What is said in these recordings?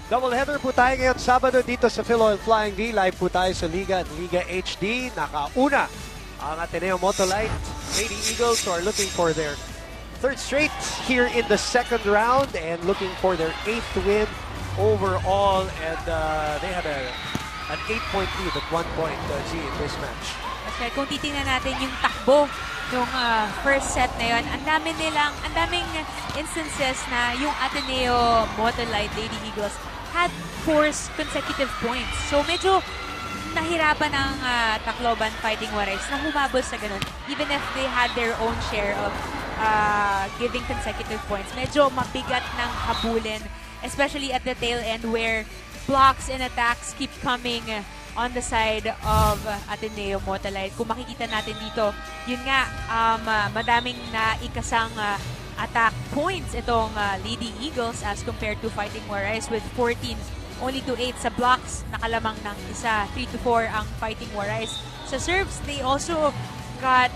Doubleheader po tayo ngayon Sabado dito sa Philoil Flying V. Live po tayo sa Liga at Liga HD. Nakauna ang Ateneo-Motolite. Lady Eagles who are looking for their third straight here in the second round and looking for their 8th win overall. And they had an 8-point lead at 1 point G in this match. Okay, kung titingnan natin yung takbo nung first set na yun, ang daming instances na yung Ateneo-Motolite Lady Eagles had 4 consecutive points. So medyo nahirapan ng Tacloban Fighting Warriors na humabol sa ganun. Even if they had their own share of giving consecutive points. Medyo mabigat ng habulin, especially at the tail end where blocks and attacks keep coming on the side of Ateneo-Motolite. Kung makikita natin dito, yun nga, madaming naikasang attack points itong Lady Eagles as compared to Fighting Warriors with 14 only to 8 sa blocks, nakalamang ng isa, 3 to 4 ang Fighting Warriors. Sa serves, they also got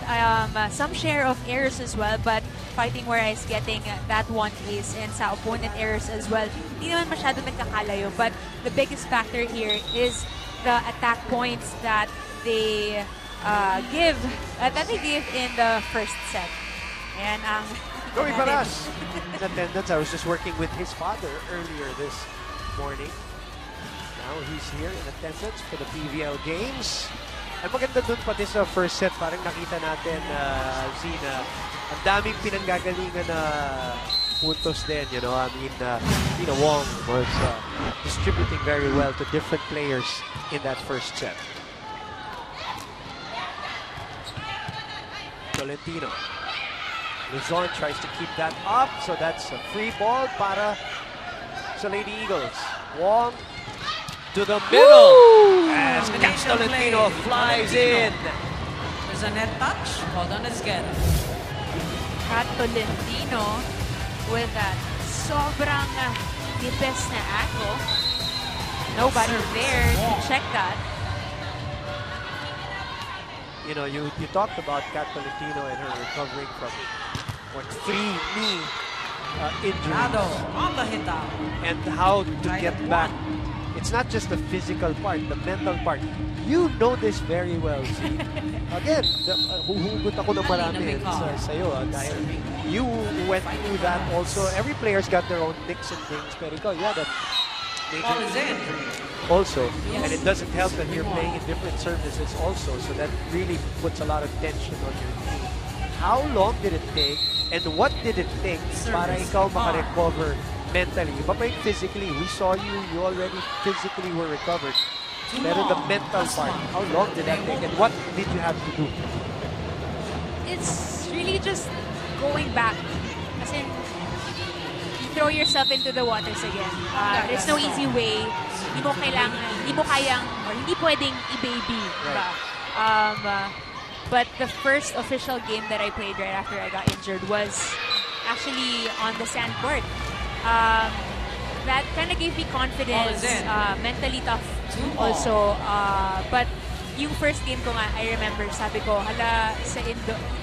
some share of errors as well, but Fighting Warriors getting that one ace, and sa opponent errors as well. Hindi naman masyado nagkakalayo, but the biggest factor here is the attack points that they give in the first set. And ang Joey Paras in attendance. I was just working with his father earlier this morning. Now he's here in attendance for the PVL games. Ang maganda dun pati sa first set, parang nakita natin Zina, ang daming pinanggagalingan na puntos din, you know. I mean, Tina Wong was distributing very well to different players in that first set. Tolentino. Luzon tries to keep that up, so that's a free ball para sa Lady Eagles. Wong to the middle as Tolentino flies in. There's a net touch. Hold on, let's get it. Tolentino with that sobrang nipis na angle. Nobody there to check that. You know, you talked about Kat Tolentino and her recovering from 3 knee injuries On the hit out. and how to get back. It's not just the physical part, the mental part. You know this very well. See? Again, huhugot ako ng marami sa'yo dahil you went through that also. Every player's got their own nicks and things, pero ikaw, yeah, that major injury also. And it doesn't help that you're playing in different services also, so that really puts a lot of tension on your team. How long did it take and what did it take para ikaw makarecover mentally? Iba pa yung physically. We saw you already physically were recovered. Pero the mental part, how long did that take and what did you have to do? It's really just going back. As in, you throw yourself into the waters again. There's no easy way. Hindi mo kayang, or hindi pwedeng i-baby. Diba? But the first official game that I played right after I got injured was actually on the sand court. That kind of gave me confidence, mentally tough also. But yung first game ko nga, I remember, sabi ko,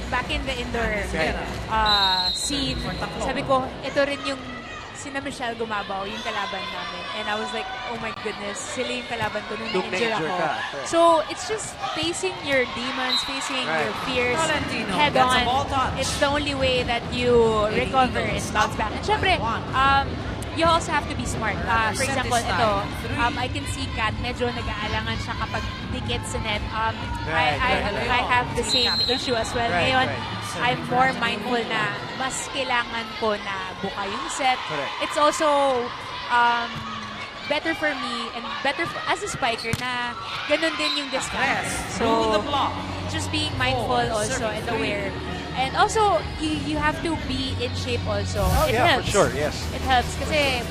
back in the indoor scene, sabi ko, ito rin yung sina Michelle Gumabaw, yung kalaban namin. And I was like, oh my goodness, sila yung kalaban ko nung na-injure ako. So, it's just facing your demons, facing your fears head on. It's the only way that you recover and bounce back. And syempre, you also have to be smart. For example, ito, I can see Kat, medyo nag-aalangan siya kapag dikit sa net. I have the same issue as well. Ngayon, I'm more mindful na mas kailangan ko na buka yung set. It's also better for me and better as a spiker na ganun din yung discount. So, just being mindful also and aware. And also, you have to be in shape also. It helps. For sure, yes. It helps kasi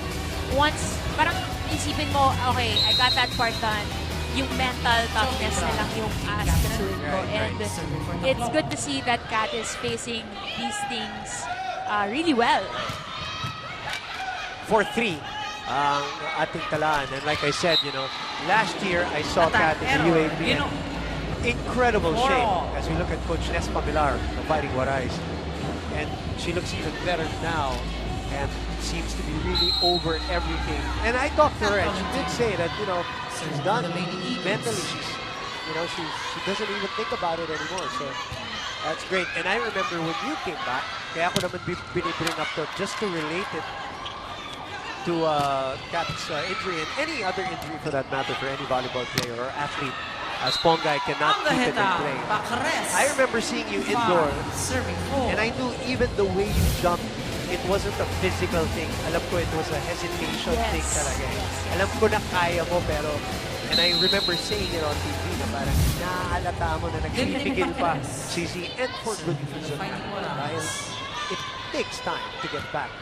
once, parang isipin mo, okay, I got that part done. Yung mental toughness na lang yung asikasuhin ko. And it's good to see that Kat is facing these things really well. 4-3 ang ating talaan. And like I said, you know, last year I saw Kat in the UAP. Incredible shape as we look at Coach Nes Pamilar, the Fighting Warriors. And she looks even better now. and seems to be really over everything. And I talked to her, and she did say that, you know, she's done mentally. She doesn't even think about it anymore. So that's great. And I remember when you came back, kaya ako naman binibring up to just to relate it to Kat's injury and any other injury for that matter for any volleyball player or athlete. As Pongay cannot keep it in play. I remember seeing you indoor, and I knew even the way you jumped, it wasn't a physical thing. Alam ko it was a hesitation thing talaga. Alam ko na kaya mo, pero, and I remember saying it on TV na parang nahalata mo na nagpipigil pa CC, and for good reason. Dahil it takes time to get back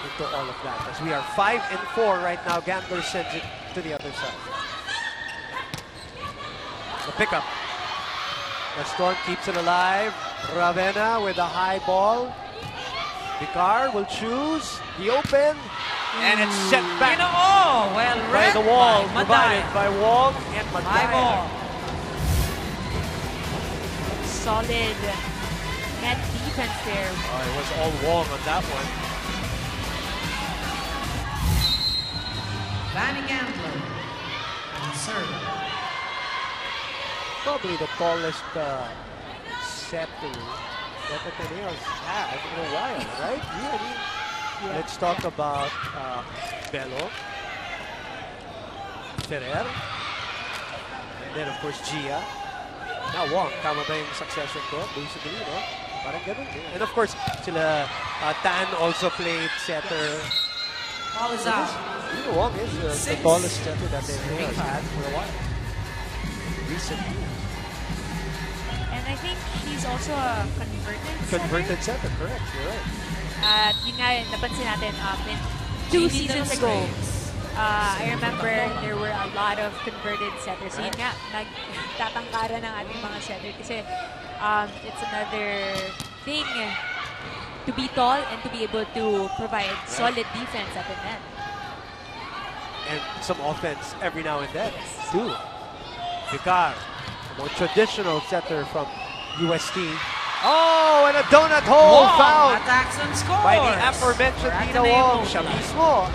into all of that. As we are 5-4 right now, Gambler sends it to the other side. The pickup. Gaston keeps it alive. Ravenna with a high ball. Vicar will choose the open. And it's set back well by the wall. By Provided by Wong and Madaya. Solid net defense there. Oh, it was all Wong on that one. Vanny Gambler. Serve. Probably the tallest setter that Ateneo's had in a while, right? Really? Yeah. Let's talk about Bello, Ferrer, and then of course Gia. Now Wong, tama ba yung succession ko? Basically, no? Parang ganun. And of course, sila Tan also played setter. Ball is out. You know, Wong is the tallest setter that Ateneo's had for a while. Recently. And I think she's also a converted setter, correct. You're right. At yun nga, napansin natin in 2 seasons ago, I remember there were a lot of converted setters. So yun nga, nagtatangkara ng ating mga setter kasi it's another thing to be tall and to be able to provide solid defense at the net. And some offense every now and then, too. Vicar, a more traditional setter from UST. Oh, and a donut hole found attacks and scores by the aforementioned Nina Wong. Siya mismo.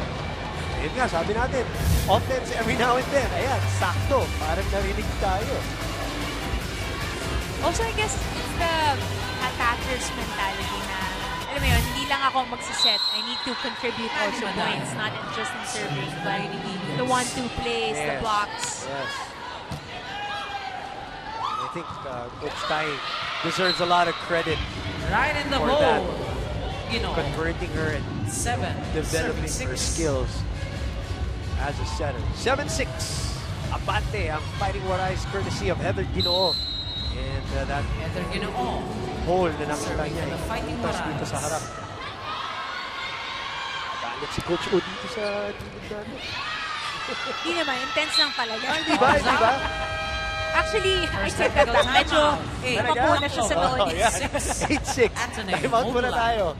Ayun nga, sabi natin, offense every now and then. Ayan, sakto. Parang narinig tayo. Also, I guess it's the attacker's mentality na, alam mo yun, hindi lang ako magsiset. I need to contribute also points, not just in serving, but the 1-2 plays, the blocks. Yes. I think Coach Tai deserves a lot of credit right in the for hole. that. You know, Converting her and developing her skills as a setter. 7-6. Abante ang Fighting Warais courtesy of Heather Ginoo. And that Heather Ginoo hole na nakita niya itas dito sa harap. Galit si Coach O dito sa gilid natin. Hindi naman, intense lang pala. Di ba? Di ba? Actually, I said that lang. Medyo mapuna siya sa noon. 8-6. Time out muna tayo.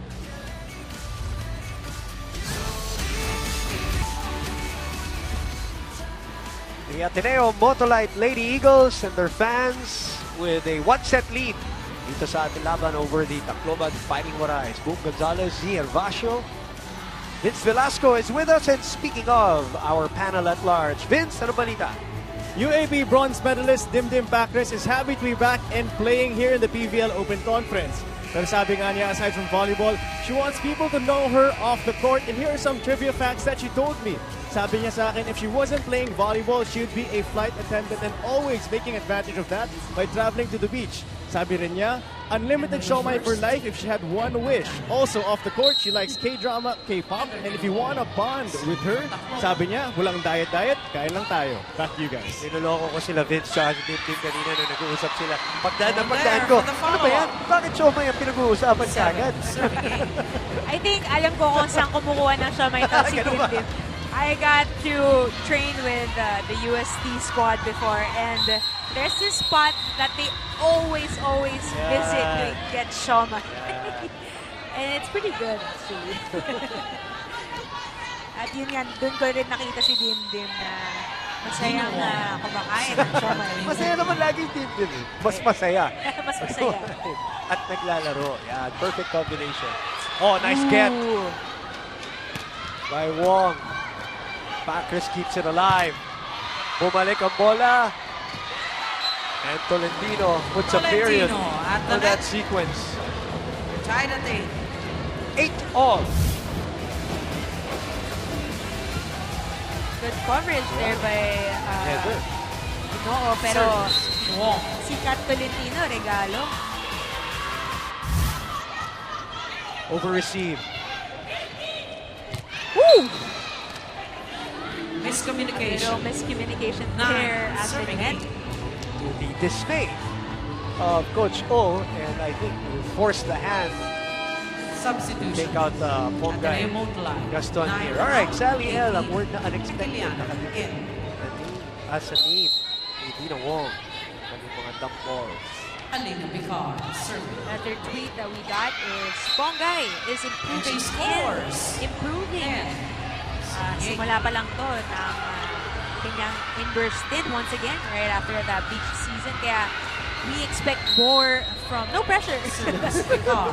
The Ateneo-Motolite Lady Eagles and their fans with a 1-set lead dito sa ating laban over the Tacloban Fighting Warais. Boom Gonzalez, Z. Hervacio, Vince Velasco is with us, and speaking of our panel at large, Vince, ano balita? UAB bronze medalist Dimdim Bacres is happy to be back and playing here in the PVL Open Conference. Pero sabi nga niya, aside from volleyball, she wants people to know her off the court, and here are some trivia facts that she told me. Sabi niya sa akin, if she wasn't playing volleyball, she would be a flight attendant and always making advantage of that by traveling to the beach. Sabi rin niya, unlimited showmai for life if she had one wish. Also, off the court, she likes K-drama, K-pop, and if you wanna bond with her, sabi niya, walang diet-diet, kain lang tayo. Back to you guys. Niloloko ko sila Vince tsaka si Tim kanina nung nag-uusap sila. Pagdaan ko, ano ba yan? Bakit siomay ang pinag-uusapan kagad? I think alam ko kung saan kumukuha ng siomay to si Dimdim. I got to train with the UST squad before, and there's this spot that they always visit to get siomai. And it's pretty good, actually. At yun nga, doon ko rin nakita si Dimdim na masayang kumakain ng siomai. Masaya naman lagi yung Dimdim eh. Mas masaya. Mas masaya. At naglalaro. Yeah, perfect combination. Oh, nice get. by Wong. Packers keeps it alive. Bumalik ang bola. And Tolentino puts a period Tolentino at the on that net. sequence. We're tied at 8. 8-all. Good coverage there by Heather. Ginoo, pero Wong. si Kat Tolentino, regalo. Over-receive. Woo! Miscommunication. Pero miscommunication 9. there at the Serving net. 8. To the dismay of Coach O, and I think he forced the hand Substitution. take out Ponggay Ateneo-Motolite. Gaston 9 here. All right, out, Sally L, ang 18. word na unexpected. Kilian Nakadikit. in. As a name, hindi na Wong. Kanyang mga dump balls. Alina Picard serving. Another tweet that we got is Ponggay is improving. And she scores. Improving. 10. Simula pa lang to ng kanyang indoor stint once again right after the beach season. Kaya we expect more from, no pressure,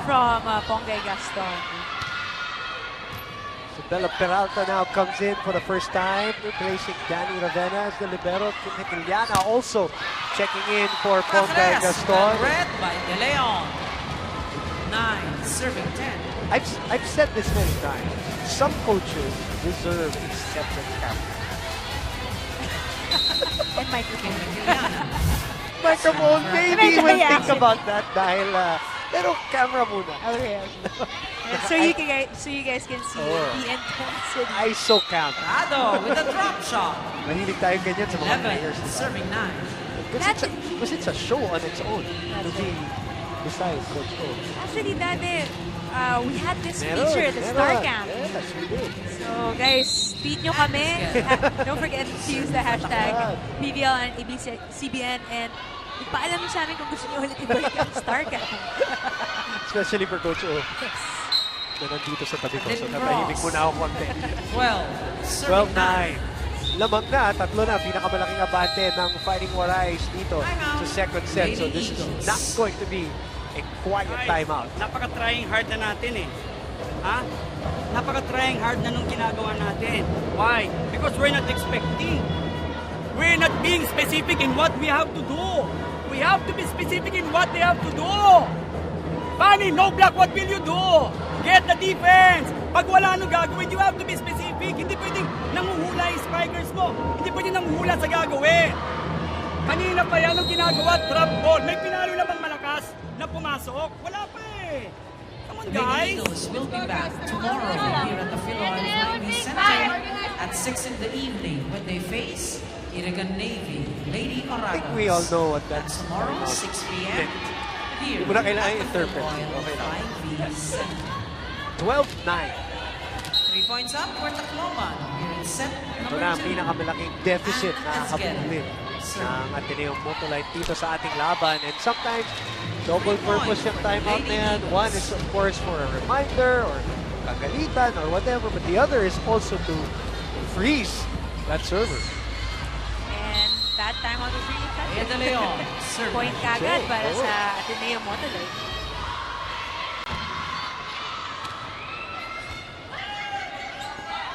from Ponggay Gaston. So Bella Peralta now comes in for the first time, replacing Danny Ravena as the libero. Kiliana also checking in for Ponggay Gaston. Red by De Leon. 9 serving 10. I've said this many times. Some coaches deserve a separate camera. And microphone. Microphone, maybe Medyo we'll kaya think siya. about that dahil, pero camera muna. Okay. So you guys can see Oh. the intensity. ISO cam. Ado with a drop shot. Mahilig tayo ganyan sa mga 11 players. serving 9. Because it's a show on its own to be beside Coach O. Actually, dati, we had this Meron, feature at the meron. Star Camp. Yes, we did. So guys, tweet nyo kami. Don't forget to use the hashtag PVL and ABS-CBN, and ipaalam nyo sa amin kung gusto nyo ulit ibalik ang Star Camp. Especially for Coach O. Na nandito sa tabi ko. So natahimik muna ako konti. 12 serving 9. 12-9. Lamang na, tatlo na, pinakamalaking abante ng Fighting Warais dito sa second set. So this is not going to be a quiet timeout. Napaka-trying hard na natin eh. Ha? Napaka-trying hard na nung ginagawa natin. Why? Because we're not expecting. We're not being specific in what we have to do. We have to be specific in what they have to do. Fanny, no block, what will you do? Get the defense. Pag wala nang gagawin, you have to be specific. Hindi pwedeng nanguhula yung spikers mo. Hindi pwedeng nanguhula sa gagawin. Kanina pa yan ang ginagawa, trap ball. May pinalo na bang malakas na pumasok? Wala pa eh. Come on, The Big guys. Eagles will be back tomorrow here at the Philippines Center at 6 in the evening when they face Irigan Navy, Lady Oragos. I think we all know what That's that's tomorrow, 6 p.m. Here Hindi mo na kailangan at the interpret. Philippine Okay lang. 5V Center. 12-9. 3 points up for Tacloban. Here in set Ito number na ang 2. pinakamalaking deficit And na let's get it. habulin ng Ateneo-Motolite dito sa ating laban. And sometimes, double purpose yung timeout na yan. One is of course for a reminder or kagalitan or whatever, but the other is also to freeze that server. And that time out was really Ed effective. De Leon, serving. Point kagad Okay, para oh. sa Ateneo-Motolite.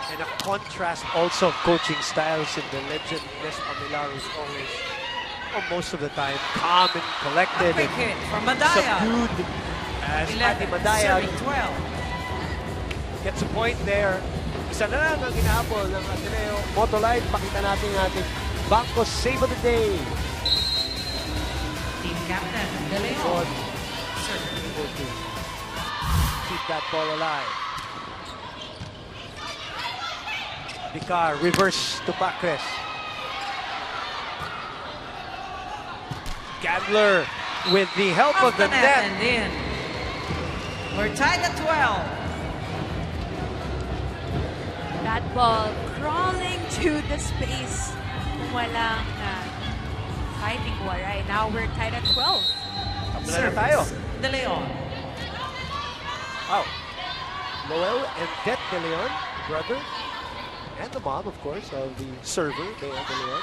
And a contrast also of coaching styles in the legend Des Pamilar is always, or most of the time, calm and A collected quick and hit from Madaya. subdued. As Ate 11 Madaya serving 12. gets a point there. Isa na lang ang inaabol ng Ateneo-Motolite. Pakita natin ang ating Bangko Save of the Day. Team captain De Good. Leon, serving. Able to keep that ball alive. Vicar, reverse to Pacres. Gandler with the help of the net. and in. We're tied at 12. That ball crawling to the space. Walang fighting waray. Now we're tied at 12. Tapos na tayo. De Leon. Wow. Noel and Det De Leon, brother, and the mom, of course, of the server, Bea De Leon.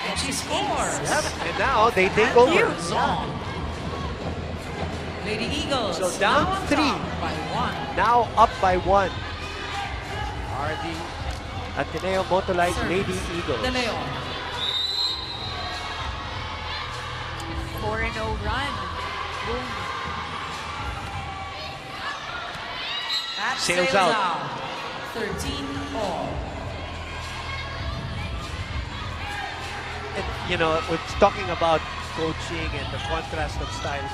And she scores. Yep. And now they take over. Cute song. Lady Eagles. So down now on 3. top by 1. Now up by 1. are the Ateneo-Motolite Lady Eagles. De Leon. 4-0 run. Boom. That Sails out. 13-all. And, you know, with talking about coaching and the contrast of styles,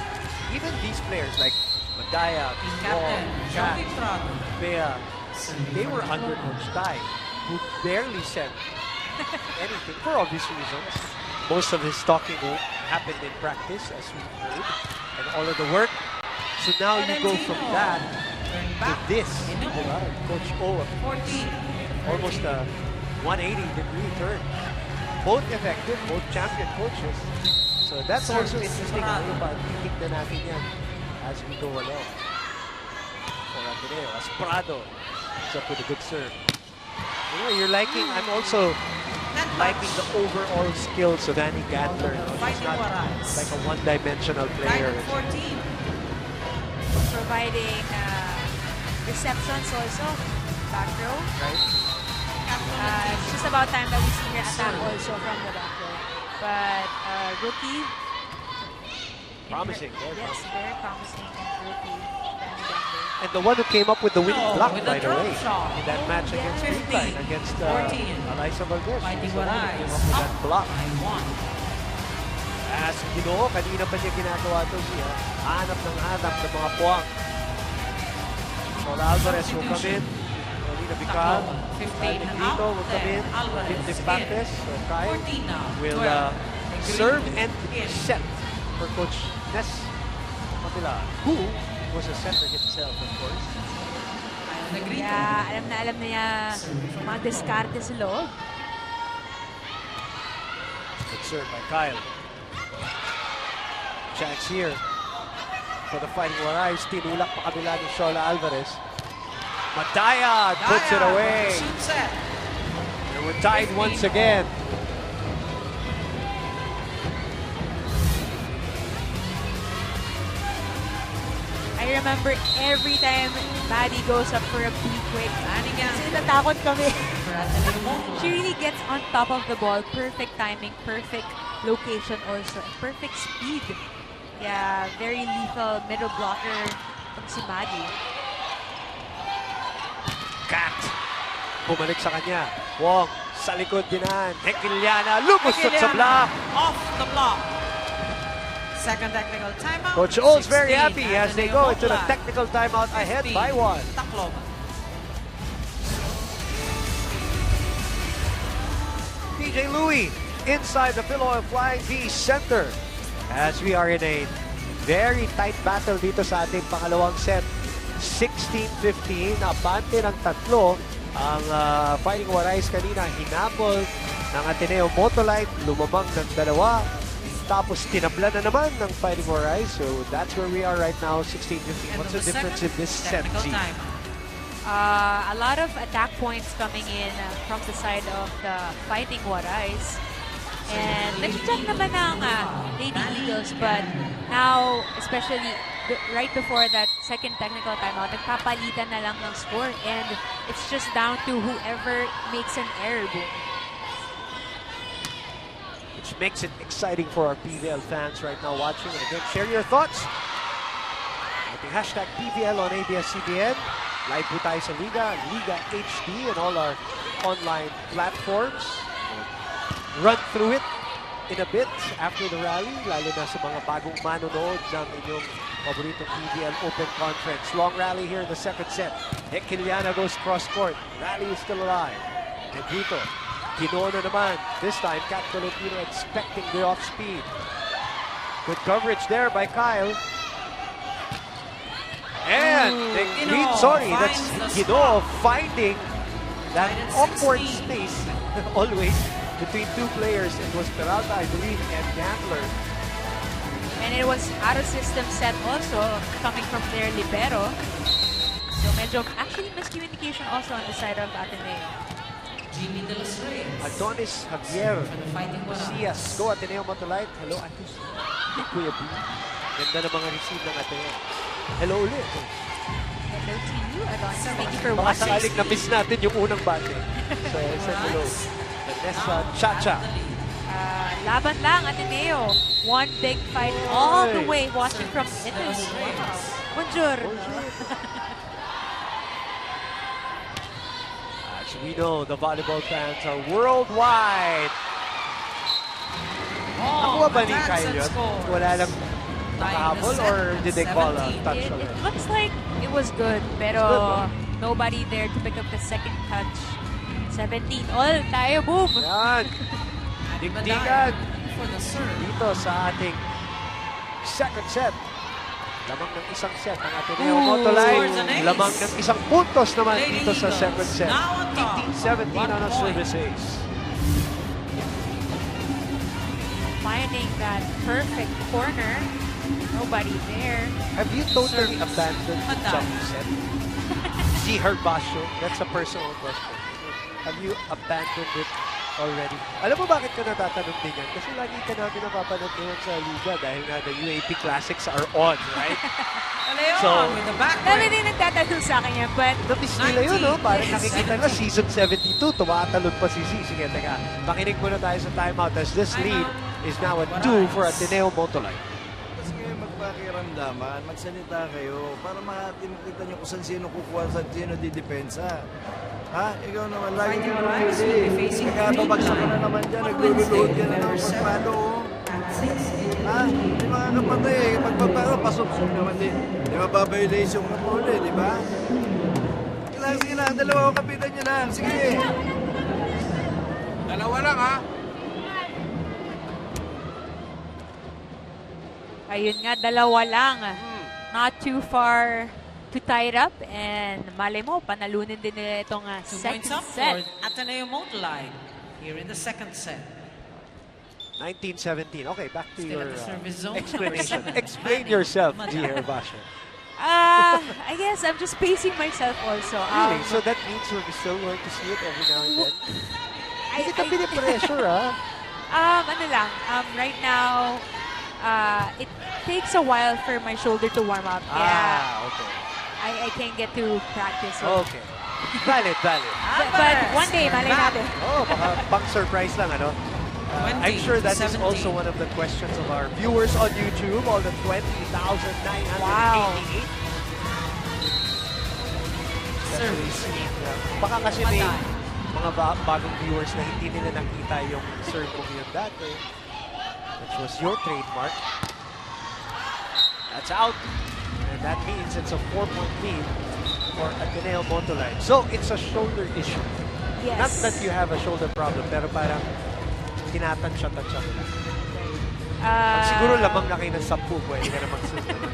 even these players like Madaya, Captain, Kat, Joey Prado. Bea, they were under Coach Tai, who barely said anything for obvious reasons. Most of his talking happened in practice, as we heard, and all of the work. So now you go from that Turn to back. this. Ino. Diba? Coach O, 14. almost a 180-degree turn. Both effective, both champion coaches. So that's also interesting. Ano ba, titignan natin yan as we go along. For Ateneo, as Prado is up with a good serve. You know, you're liking, I'm also liking the overall skills of Danny Gatler. He's not like a one-dimensional player. 14. Providing receptions also. Back row. Right? It's just about time that we see her attack also from the back row. But rookie, Promising. yes, very promising rookie, Danny Gatler. And the one who came up with the winning No, block, with by the the way, drop shot. in that match against 15, Greenline, against 14. Eliza Valdez. Fighting She's the one who Waray. came up with that block. By 1. As Ginoo, kanina pa niya ginagawa to siya. Hanap ng mga puwang. Paula Alvarez will come in. Olina Bical. Tacloban, 15 and Negrito out. will come in. Alvarez Vince in. Baptist. So Kyle 14 now. will 12. serve Negrito and in. set for Coach Nes Mapila, who was a center himself, of course. Negrito. Kaya alam na niya mga diskarte sa loob. Good serve by Kyle. Chance here for the Fighting Warays. Tinulak pa kabila ni Shola Alvarez. Madaya puts it away. Shoot set. And we're tied once again. I remember every time Maddie goes up for a quick, Anigan. kasi natatakot kami. For Ateneo-Motolite. She really gets on top of the ball. Perfect timing, perfect location also, and perfect speed. Yeah, very lethal middle blocker from si Maddie. Kat. Bumalik sa kanya. Wong sa likod dinan. Hekiliana lumusot sa block. Off the block. Second technical timeout. Coach O's very 16, happy as they go into the Ateneo-Motolite. technical timeout ahead 15, by 1. Tacloban. DJ Louie inside the Philoil Flying V Center as we are in a very tight battle dito sa ating pangalawang set. 16-15, abante ng tatlo ang Fighting Warays kanina. Hinapol ng Ateneo-Motolite, lumabang ng dalawa. Tapos tinabla na naman ng Fighting Warays. So that's where we are right now, 16-15. What's the difference in this set, Z? A lot of attack points coming in from the side of the Fighting Warays. And nag-check naman ng Lady Eagles, but now, especially right before that second technical timeout, nagpapalitan na lang ng score, and it's just down to whoever makes an error. Boom. Which makes it exciting for our PVL fans right now watching. And again, share your thoughts. Ating hashtag PVL on ABS-CBN. Live po tayo sa Liga, Liga HD, and all our online platforms. Run through it in a bit after the rally, lalo na sa mga bagong manonood ng inyong paboritong PVL Open Conference. Long rally here in the second set. Hekiliana goes cross-court. Rally is still alive. Negrito. Ginoo na naman. This time, Kat Filipino expecting the off-speed. Good coverage there by Kyle. And that's Ginoo finding that awkward space always between two players. It was Peralta, I believe, and Gambler. And it was out-of-system set also, coming from their libero. So medyo, actually miscommunication also on the side of Ateneo. Jimmy De Los Reyes. Adonis Javier For the Fighting Warays. Cias. Go Ateneo-Motolite. Hello, Atis. Kuya B. Ganda ng mga receive ng Ateneo. Hello ulit. Hello to you, Adonis. Thank you for Baka watching. sakaling na-miss natin yung unang bate. So, sa below. Vanessa Chacha. Laban lang, Ateneo. One big fight all the way. Watching from Italy. Bonjour. As we know, the volleyball fans are worldwide. Nakuha ba ni Kyle yun? Wala lang nakahabol or did they call a touch on It it? looks like it was good, pero nobody there to pick up the second touch. 17 all, tayo, boom! Yan. Digdigan For the serve. dito sa ating second set. Lamang ng isang set ang Ateneo-Motolite. Scores an ace. Lamang ng isang puntos naman Lady dito sa Eagles, second set. now on top. 18-17 on a 1 point. service ace. Finding that perfect corner. Nobody there. Have you totally Service. abandoned the Madam. jump set? See her basho? That's a personal question. Have you abandoned it already? Alam mo bakit ka natatanong din yan? Kasi lagi ka namin napapanood ngayon sa Liga dahil nga the UAP Classics are on, right? Leon So, with the back Dami break. din nagtatanong sa akin yan, but Na-miss nila yun, no? Parang 19, nakikita na season 72, tumatalon pa si C. Sige, teka. Makinig muna tayo sa timeout as this lead is now at 2 for Ateneo-Motolite. Kasi kayo magpakiramdaman, magsalita kayo para makita nyo kung saan sino kukuha, saan sino didepensa. Ha? Ikaw naman, lagi Fighting ka naman Rise will be facing nagkababagsak ka na naman dyan, naglululood ka na Wednesday, naman pagpalo. at 6 in Ha? Di mga kapatay, pagpapalo, pasok-sok naman din. Di mababayolation ka po ulit, di ba? Sige lang, dalawa ko kapitan nyo lang. Sige. Dalawa lang, ha? ayun nga, dalawa lang. Not too far to tie it up. And malay mo, panalunin din nila itong 2 second points up for set. Ateneo-Motolite here in the second set. 19-17. Okay, back to Still your at the service zone. explanation. Second Explain batting. yourself, Madam. G. Herbasher. I guess I'm just pacing myself also. Really? So that means we're still going to see it every now and then? Hindi ka pinipressure, ha? ano lang, right now, it takes a while for my shoulder to warm up. Kaya okay. I can't get to practice. Okay. Valid, valid. But one day, malay natin. Oh, baka pang surprise lang, ano? I'm sure that is 17. also one of the questions of our viewers on YouTube, all the 20,988. Wow. Service. Baka kasi may Matay. mga bagong viewers na hindi nila nakita yung serve mo yun dati, which was your trademark. That's out. And that means it's a 4-point lead for Ateneo-Motolite. So, it's a shoulder issue. Yes. Not that you have a shoulder problem, pero parang tinatansya-tansya mo lang. Pag siguro lamang na kayo ng 10, pwede ka na mag-serve naman.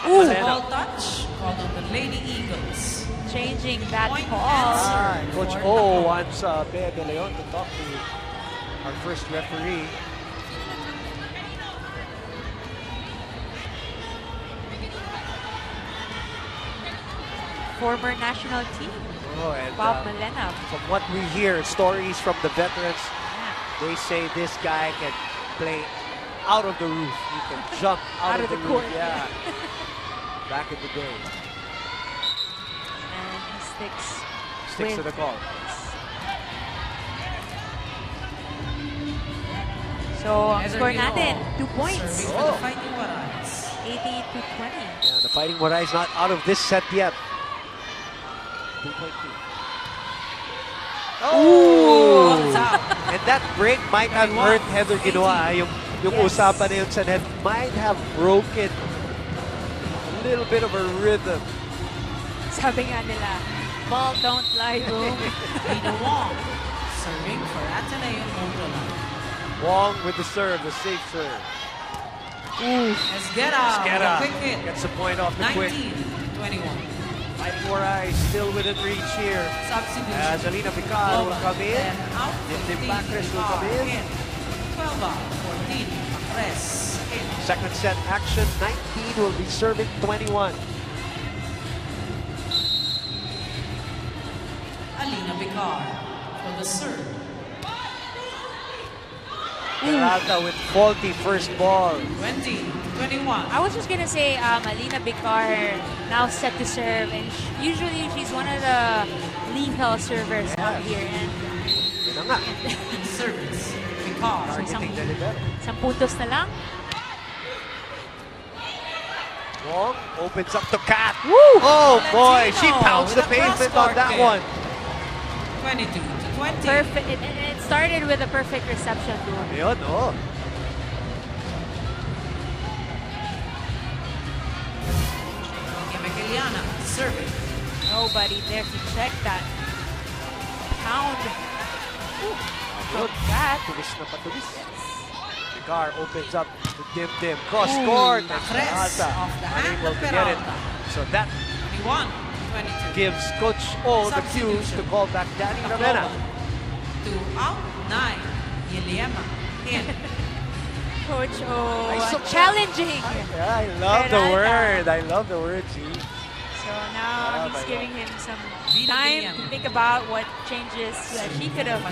Ball touch called on the Lady Eagles. Changing that Point call. answer. Coach for O Tacloban. wants Bea De Leon to talk to our first referee. Former national team, Oh, and Bob Malena. from what we hear, stories from the veterans, they say this guy can play out of the roof. He can jump out of the roof. court. Yeah. Back in the day. And he sticks Sticks to with the call. So, ang Heather score Guino, natin, 2 points. Serving for the Fighting Warais. 80-20. Yeah, the Fighting Warais not out of this set yet. 2.2. Oh! And that break might have hurt Heather Ginoa. Yung Yes. usapan na yun sa net might have broken a little bit of her rhythm. Sabi nga nila, ball don't lie, boom. Lina Wong serving for Ateneo-Motolite. Wong with the serve, the safe serve. Esguerra with a quick hit. Gets the point off the quick. 19-21. Fighting Warais still within reach here. Substitution. As Alina Picar will come in. Then out. Dimdim 15, Bacres will come Picar in. 12 out. 14. Bacres in. Second set action, 19 will be serving 21. Alina Picar for the serve. Peralta with faulty first ball. 20. 21. I was just gonna say, Alina Bicar now set to serve, and usually she's one of the lethal servers out here. And Yun na nga. Service. Because Targeting the libero. isang puntos na lang. Wong opens up to Kat. Woo! Oh boy, she Valentino pounds the with a pavement on cross-court that kick. one. 22 to 20. Perfect. It started with a perfect reception, dude. Yun, oh. Emiliana serving. Nobody there to check that. Pound. Yun. That. Tulis na patulis. Vicar opens up to Dim Dim. Cross court. And Press Peralta off the hand unable of to get it. Peralta. So that 21 22. gives Coach O the cues to call back Danny Ravena. 2 out, 9. Yeliema in. Coach O. Ay, so- Challenging. Yeah, I love the Peralta. word. I love the word, G. So now he's giving him some time to think about what changes that he could have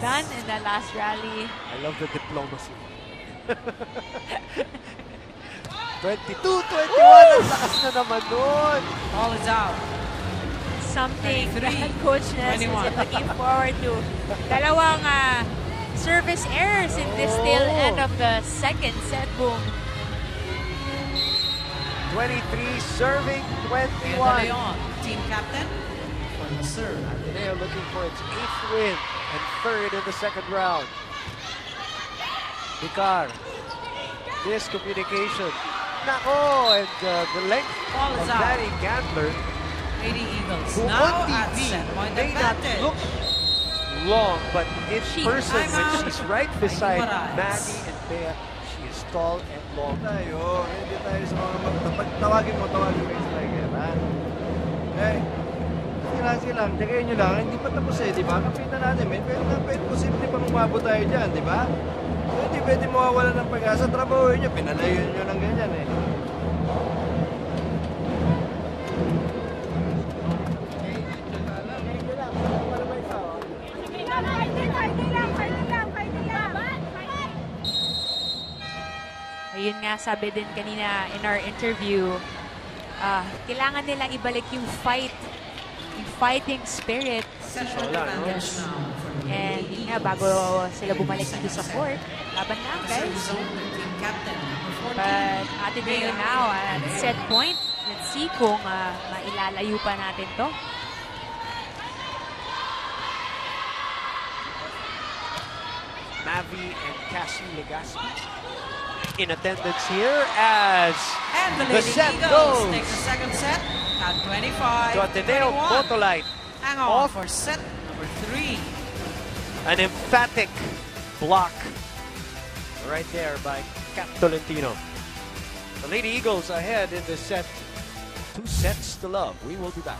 done in that last rally. I love the diplomacy. 22-21. Ang lakas na naman nun. Ball is out. Something 23, that Coach Ness is 21. looking forward to. Dalawang service errors in this tail end of the second set. Boom. 23 serving Leon 21. team captain for the serve. Ateneo looking for its 8th win and 3rd in the second round. Vicar. Miscommunication. Nako! And the length Ball of is out. Danny Gantler, Lady Eagles who now on at TV set point may not advantage. look long, but in She- person, I'm when out. she's right beside Marais. Maggie and Bea, she is tall and long. Tayo, hindi tayo sa mga pag tawagin mo yung striker, ha? Okay? Kasi lang, takayin nyo lang, hindi pa tapos eh, di ba? Kapitan natin, may pwede posible pang umabot tayo dyan, di ba? So, hindi pwede mawawala ng pag-asa, trabahoin nyo, pinalayo nyo ng ganyan eh. Ayun nga, sabi din kanina in our interview, kailangan nila ibalik yung fighting spirit. Session Wala, no? advantage now for the And Lady yun nga, Eagles. bago sila bumalik dito sa court, laban na, Service guys. zone, the team captain number 14. But Ateneo now at set point. Let's see kung mailalayo pa natin to. Mavi and Cassie Legaspi in attendance here as And the the Lady set Eagles goes take the second set at 25 to Ateneo-Motolite. Hang on Off. for set number 3. An emphatic block right there by Cap Tolentino. The Lady Eagles ahead in the set. 2 sets to love. We will be back.